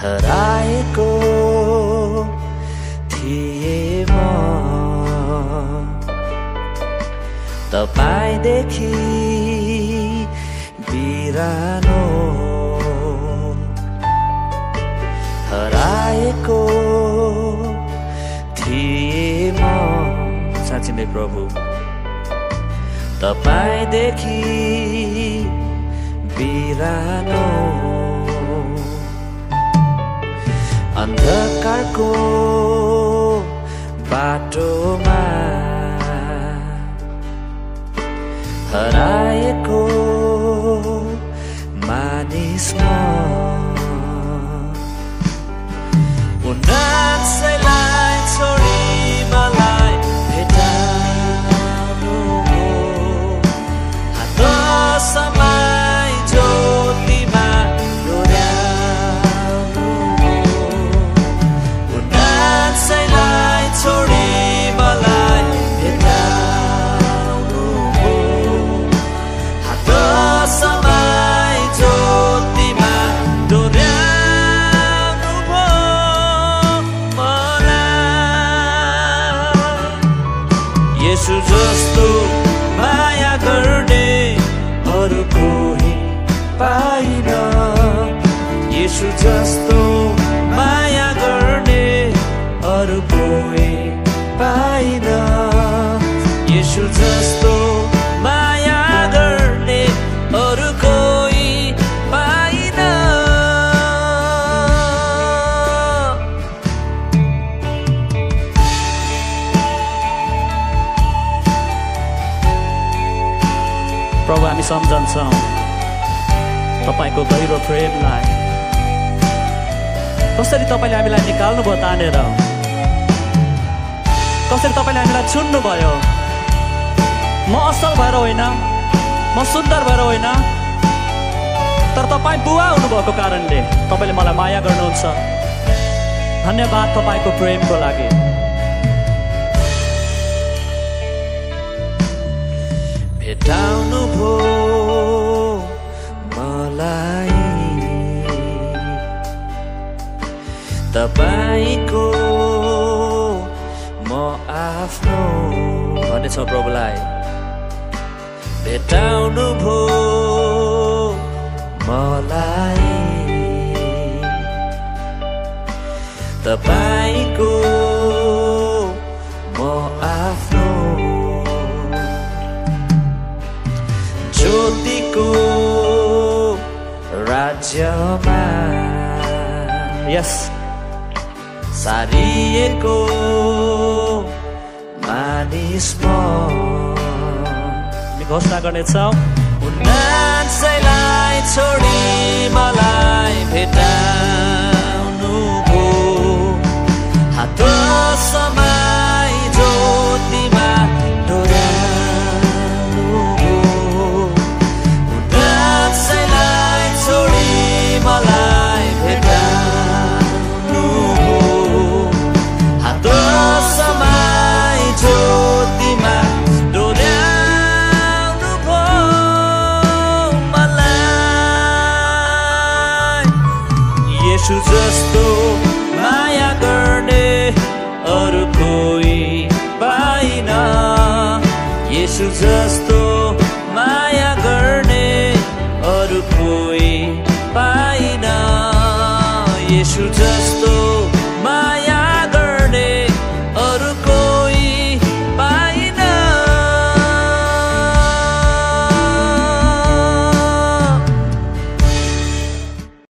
हराएको थिए म तपाईदेखि बिरानो हराएको थिए म साँच्चै नै प्रभु तपाईदेखि बिरानो अन्धकारको बाटोमा हराएको मानिस म उन्नाइसैलाई छोडी मलाई भेटाउनु हो हात समाई ज्योतिमा डोर्याउनु हो उन्नाइसैलाई छोडी मलाई भेटाउनु हो हात समाई ज्योतिमा डोर्याउनु हो येशू जस्तो माया गर्ने अरू कोही पाइन येशू जस्तो माया गर्ने अरू कोही पाइन येशू जस्तो माया गर्ने अरू कोही पाइन प्रभु हामी सम्झन्छौँ तपाईको गहिरो प्रेमलाई कसरी तपाईले हामीलाई निकाल्नु भयो तानेर कसरी तपाईले हामीलाई चुन्नु भयो म असल भएर होइन म सुन्दर भएर होइन तर तपाईँ बुवा हुनुभएको कारणले तपाईले मलाई माया गर्नुहुन्छ धन्यवाद तपाईको प्रेमको लागि भेटाउनु भो मलाई तपाईको म आफ्नो भन्नेछ प्रभुलाई भेटाउनु भो मलाई तपाईको म आफ्नो ज्योतिको राज्यमा यस सारिएको मानिस म घोषणा गर्नेछौँ उन्नाइसैलाई छोडी मलाई भेटाउनु भो हात समाई ज्योतिमा डोर्याउनु भो उन्नाइसैलाई छोडी मलाई भेटाउनु भो हात समाई ज्योतिमा डोर्याउनु भो मलाई येशू जस्तो माया गर्ने अरू कोही पाइन येशू जस्तो माया गर्ने अरू कोही पाइन येशू जस्तो